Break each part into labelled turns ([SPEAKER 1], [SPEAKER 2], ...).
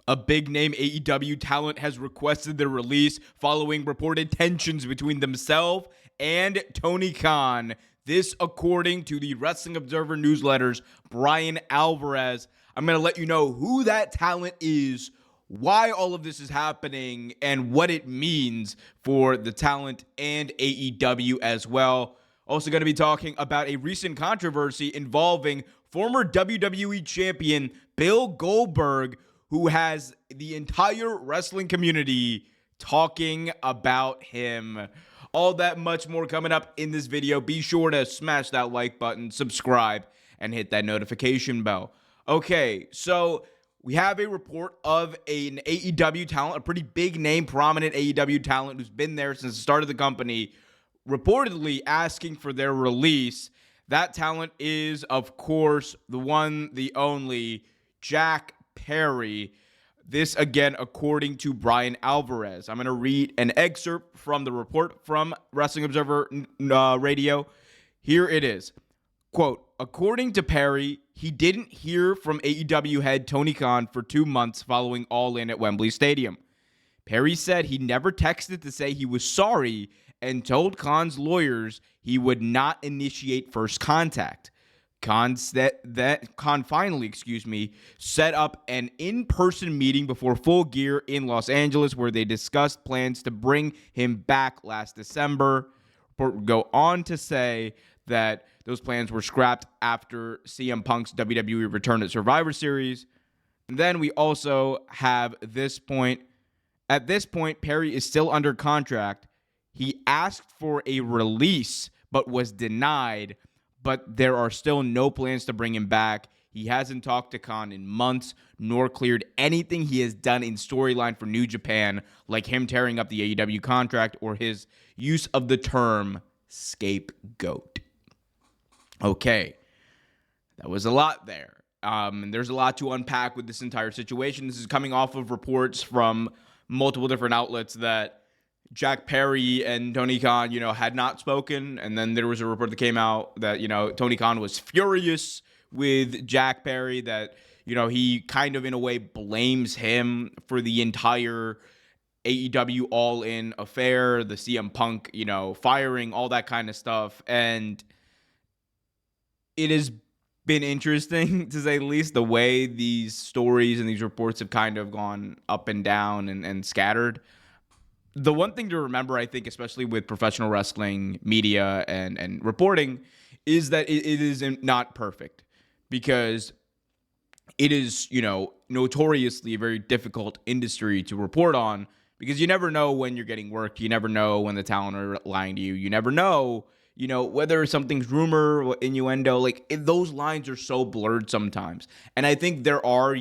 [SPEAKER 1] A big-name AEW talent has requested their release following reported tensions between themselves and Tony Khan. This, according to the Wrestling Observer newsletter's Brian Alvarez. I'm going to let you know who that talent is, why all of this is happening, and what it means for the talent and AEW as well. Also going to be talking about a recent controversy involving former WWE champion Bill Goldberg, who has the entire wrestling community talking about him. All that much more coming up in this video. Be sure to smash that like button, subscribe, and hit that notification bell. Okay, so we have a report of an AEW talent, a pretty big name, prominent AEW talent who's been there since the start of the company, reportedly asking for their release. That talent is, of course, the one, the only, Jack Perry. This, again, according to Brian Alvarez. I'm going to read an excerpt from the report from Wrestling Observer Radio. Here it is. Quote, according to Perry, he didn't hear from AEW head Tony Khan for 2 months following All In at Wembley Stadium. Perry said he never texted to say he was sorry and told Khan's lawyers he would not initiate first contact. Khan finally set up an in-person meeting before Full Gear in Los Angeles where they discussed plans to bring him back last December. Report would go on to say that those plans were scrapped after CM Punk's WWE return at Survivor Series. And then we also have this point. At this point, Perry is still under contract. He asked for a release but was denied. But there are still no plans to bring him back. He hasn't talked to Khan in months, nor cleared anything he has done in storyline for New Japan, like him tearing up the AEW contract or his use of the term scapegoat. Okay, that was a lot there. And there's a lot to unpack with this entire situation. This is coming off of reports from multiple different outlets that Jack Perry and Tony Khan, had not spoken. And then there was a report that came out that, Tony Khan was furious with Jack Perry, that, he kind of in a way blames him for the entire AEW All In affair, the CM Punk, firing, all that kind of stuff. And it has been interesting, to say the least, the way these stories and these reports have kind of gone up and down and scattered. The one thing to remember, I think, especially with professional wrestling media and reporting, is that it is not perfect, because it is, notoriously a very difficult industry to report on, because you never know when you're getting worked. You never know when the talent are lying to you. You never know, whether something's rumor or innuendo. Like, those lines are so blurred sometimes. And I think there are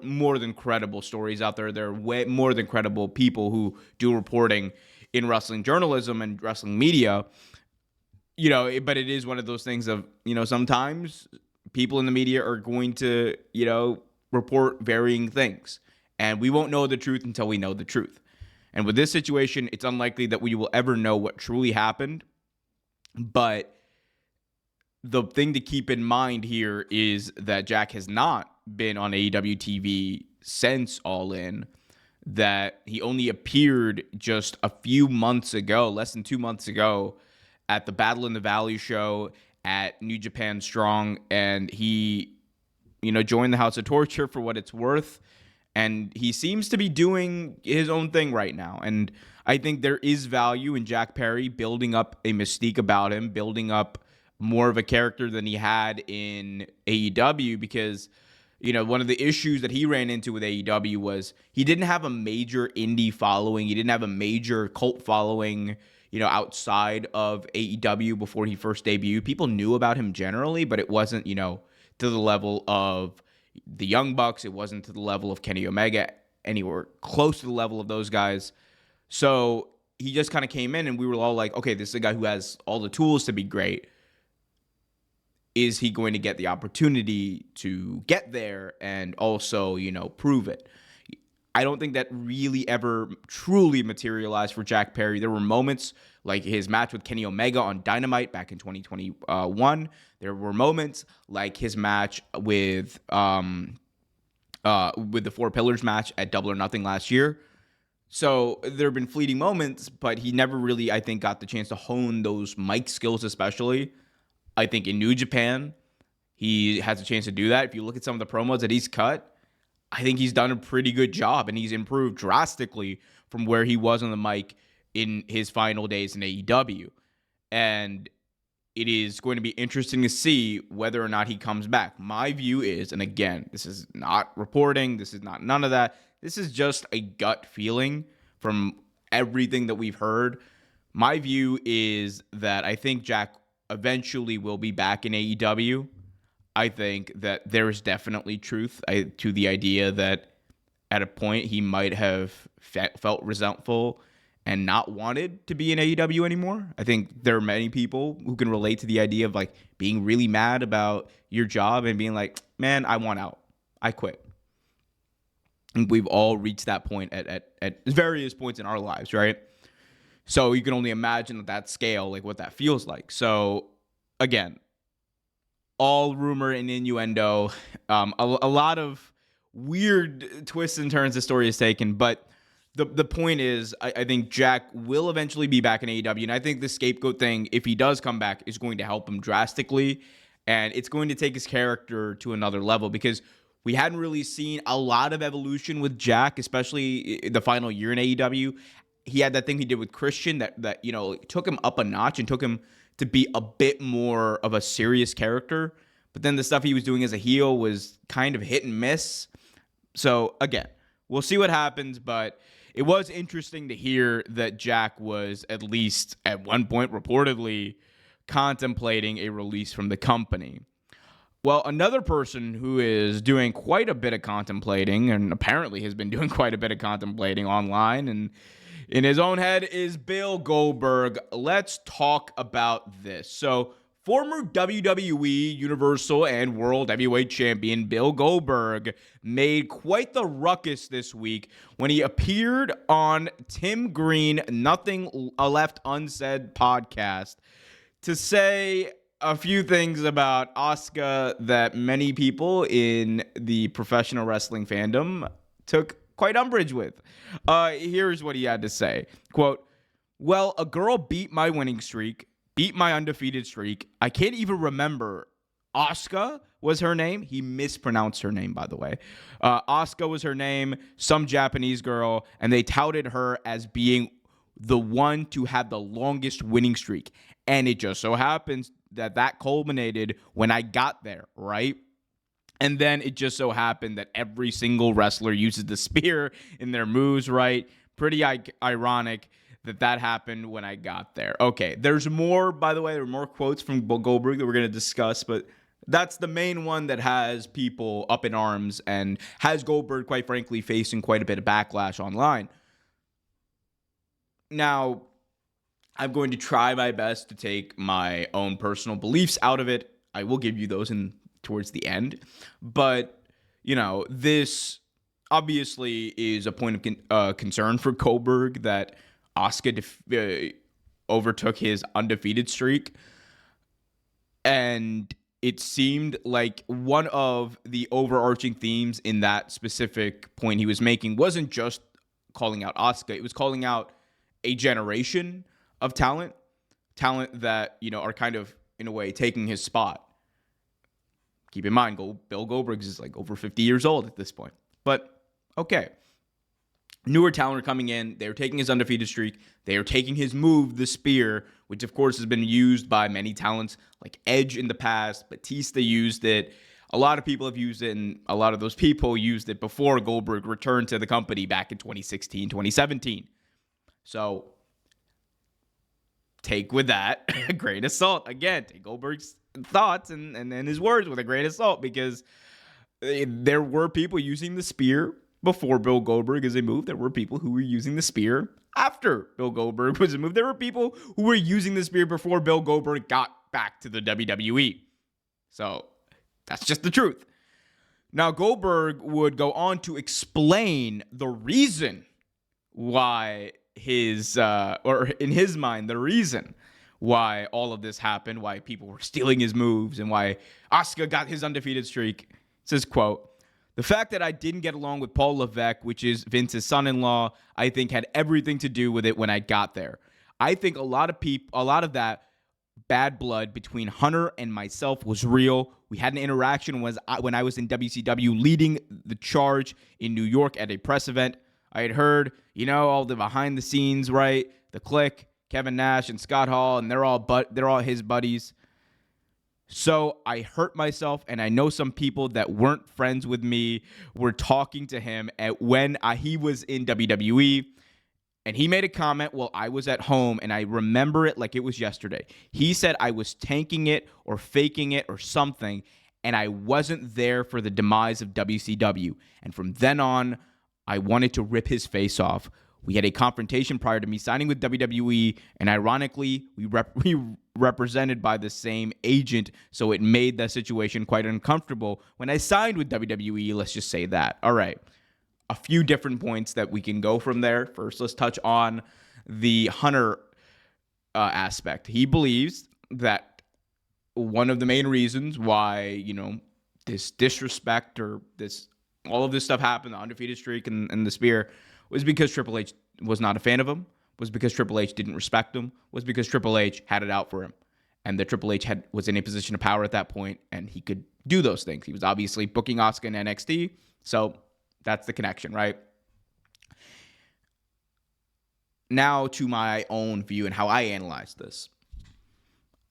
[SPEAKER 1] more than credible stories out there. There are way more than credible people who do reporting in wrestling journalism and wrestling media, but it is one of those things of, sometimes people in the media are going to, report varying things, and we won't know the truth until we know the truth. And with this situation, it's unlikely that we will ever know what truly happened. But the thing to keep in mind here is that Jack has not been on AEW TV since All In, that he only appeared just a few months ago, less than 2 months ago, at the Battle in the Valley show at New Japan Strong, and he, joined the House of Torture for what it's worth, and he seems to be doing his own thing right now. And I think there is value in Jack Perry building up a mystique about him, building up more of a character than he had in AEW, because, one of the issues that he ran into with AEW was he didn't have a major indie following. He didn't have a major cult following, outside of AEW before he first debuted. People knew about him generally, but it wasn't, to the level of the Young Bucks. It wasn't to the level of Kenny Omega, anywhere close to the level of those guys. So he just kind of came in and we were all like, okay, this is a guy who has all the tools to be great. Is he going to get the opportunity to get there and also, prove it? I don't think that really ever truly materialized for Jack Perry. There were moments like his match with Kenny Omega on Dynamite back in 2021. There were moments like his match with with the Four Pillars match at Double or Nothing last year. So there have been fleeting moments, but he never really, I think, got the chance to hone those mic skills, especially. I think in New Japan, he has a chance to do that. If you look at some of the promos that he's cut, I think he's done a pretty good job, and he's improved drastically from where he was on the mic in his final days in AEW. And it is going to be interesting to see whether or not he comes back. My view is, and again, this is not reporting, this is not none of that. This is just a gut feeling from everything that we've heard. My view is that I think Jack eventually will be back in AEW. I think that there is definitely truth to the idea that at a point he might have felt resentful and not wanted to be in AEW anymore. I think there are many people who can relate to the idea of like being really mad about your job and being like, man, I want out. I quit. And we've all reached that point at various points in our lives, right? So you can only imagine at that scale, like what that feels like. So again, all rumor and innuendo, a lot of weird twists and turns the story is taken, but the point is, I think Jack will eventually be back in AEW, and I think the scapegoat thing, if he does come back, is going to help him drastically, and it's going to take his character to another level, because we hadn't really seen a lot of evolution with Jack, especially the final year in AEW. He had that thing he did with Christian that took him up a notch and took him to be a bit more of a serious character, but then the stuff he was doing as a heel was kind of hit and miss. So again, we'll see what happens, but it was interesting to hear that Jack was, at least at one point, reportedly contemplating a release from the company. Well, another person who is doing quite a bit of contemplating, and apparently has been doing quite a bit of contemplating online and in his own head, is Bill Goldberg. Let's talk about this. So, former WWE Universal and World Heavyweight Champion Bill Goldberg made quite the ruckus this week when he appeared on Tim Green Nothing Left Unsaid podcast to say a few things about Asuka that many people in the professional wrestling fandom took quite umbrage with. Here's what he had to say. Quote, "Well, a girl beat my winning streak, beat my undefeated streak. I can't even remember. Asuka was her name." He mispronounced her name, by the way. Asuka was her name, some Japanese girl, and they touted her as being the one to have the longest winning streak. And it just so happens that culminated when I got there, right? And then it just so happened that every single wrestler uses the spear in their moves, right? Pretty ironic that happened when I got there. Okay, there's more, by the way. There are more quotes from Goldberg that we're going to discuss, but that's the main one that has people up in arms and has Goldberg, quite frankly, facing quite a bit of backlash online. Now, I'm going to try my best to take my own personal beliefs out of it. I will give you those towards the end. But, this obviously is a point of concern for Goldberg that Asuka overtook his undefeated streak. And it seemed like one of the overarching themes in that specific point he was making wasn't just calling out Asuka. It was calling out a generation of talent that, are kind of, in a way, taking his spot. Keep in mind, Bill Goldberg is like over 50 years old at this point. But, okay. Newer talent are coming in. They're taking his undefeated streak. They are taking his move, the spear, which, of course, has been used by many talents like Edge in the past. Batista used it. A lot of people have used it, and a lot of those people used it before Goldberg returned to the company back in 2016, 2017. So, take with that a grain of salt. Again, take Goldberg's thoughts and his words with a grain of salt, because there were people using the spear before Bill Goldberg as a move. There were people who were using the spear after Bill Goldberg was a move. There were people who were using the spear before Bill Goldberg got back to the WWE. So that's just the truth. Now, Goldberg would go on to explain the reason why or in his mind, the reason why all of this happened, why people were stealing his moves, and why Asuka got his undefeated streak. It says, quote, The fact that I didn't get along with Paul Levesque, which is Vince's son-in-law, I think had everything to do with it when I got there. I think a lot of that bad blood between Hunter and myself was real. We had an interaction when I was in WCW leading the charge in New York at a press event. I had heard, all the behind the scenes, right? The Click, Kevin Nash and Scott Hall, and they're all his buddies. So I hurt myself, and I know some people that weren't friends with me were talking to him when he was in WWE, and he made a comment while I was at home, and I remember it like it was yesterday. He said I was tanking it or faking it or something, and I wasn't there for the demise of WCW. And from then on, I wanted to rip his face off. We had a confrontation prior to me signing with WWE, and ironically, we represented by the same agent, so it made the situation quite uncomfortable when I signed with WWE, let's just say that. All right, a few different points that we can go from there. First, let's touch on the Hunter aspect. He believes that one of the main reasons why, this disrespect or all of this stuff happened, the undefeated streak and the spear, was because Triple H was not a fan of him, was because Triple H didn't respect him, was because Triple H had it out for him, and that Triple H was in a position of power at that point, and he could do those things. He was obviously booking Asuka in NXT, so that's the connection, right? Now to my own view and how I analyze this.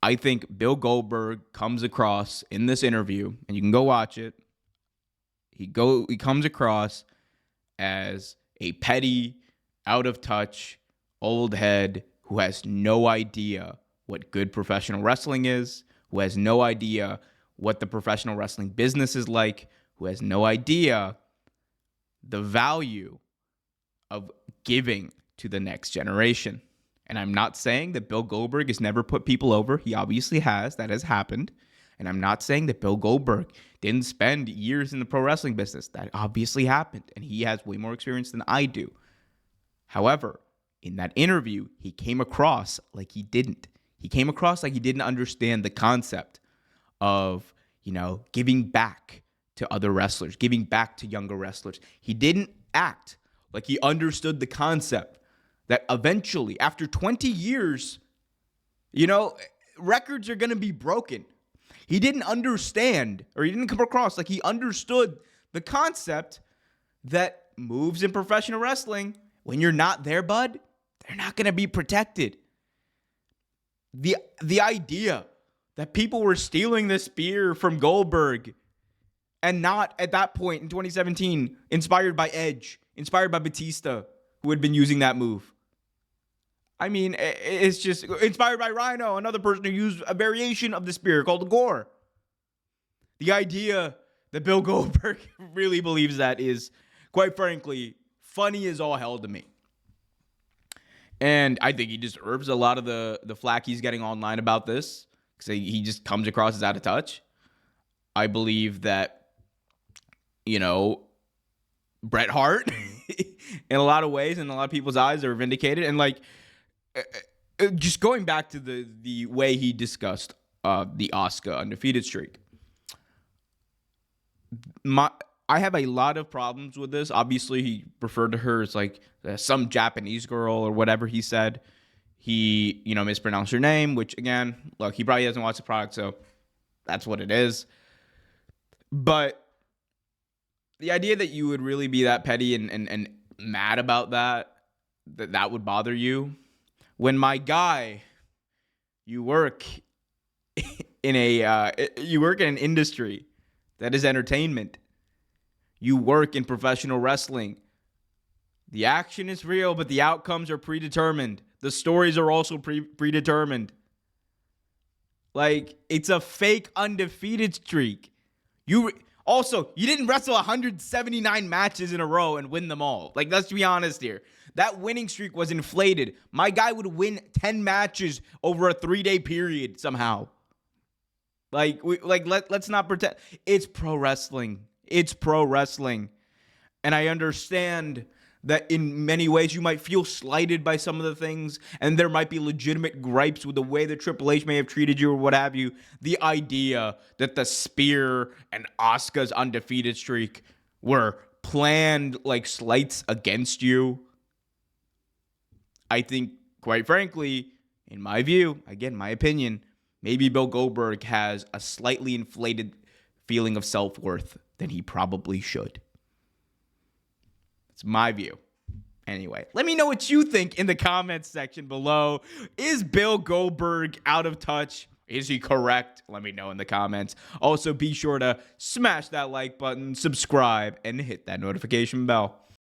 [SPEAKER 1] I think Bill Goldberg comes across in this interview, and you can go watch it. He comes across as a petty, out-of-touch, old head who has no idea what good professional wrestling is, who has no idea what the professional wrestling business is like, who has no idea the value of giving to the next generation. And I'm not saying that Bill Goldberg has never put people over. He obviously has. That has happened. And I'm not saying that Bill Goldberg didn't spend years in the pro wrestling business. That obviously happened, and he has way more experience than I do. However, in that interview, he came across like he didn't. He came across like he didn't understand the concept of, giving back to other wrestlers, giving back to younger wrestlers. He didn't act like he understood the concept that eventually, after 20 years, records are going to be broken. He didn't understand, or he didn't come across like he understood the concept that moves in professional wrestling, when you're not there, bud, they're not going to be protected. The idea that people were stealing the spear from Goldberg and not, at that point in 2017, inspired by Edge, inspired by Batista, who had been using that move. I mean, it's just inspired by Rhino, another person who used a variation of the spear called the Gore. The idea that Bill Goldberg really believes that is, quite frankly, funny as all hell to me. And I think he deserves a lot of the flack he's getting online about this, because he just comes across as out of touch. I believe that, Bret Hart, in a lot of ways, in a lot of people's eyes, are vindicated. And just going back to the way he discussed the Asuka undefeated streak. I have a lot of problems with this. Obviously, he referred to her as some Japanese girl or whatever he said. He, mispronounced her name, which again, look, he probably doesn't watch the product, so that's what it is. But the idea that you would really be that petty and mad about that would bother you, when my guy, you work in an industry that is entertainment. You work in professional wrestling. The action is real, but the outcomes are predetermined. The stories are also predetermined. It's a fake undefeated streak. You didn't wrestle 179 matches in a row and win them all. Let's be honest here. That winning streak was inflated. My guy would win 10 matches over a 3-day period somehow. Let's not pretend. It's pro wrestling. It's pro wrestling. And I understand that in many ways you might feel slighted by some of the things, and there might be legitimate gripes with the way that Triple H may have treated you or what have you. The idea that the spear and Asuka's undefeated streak were planned like slights against you. I think, quite frankly, in my view, again, my opinion, maybe Bill Goldberg has a slightly inflated feeling of self-worth than he probably should. It's my view. Anyway, let me know what you think in the comments section below. Is Bill Goldberg out of touch? Is he correct? Let me know in the comments. Also, be sure to smash that like button, subscribe, and hit that notification bell.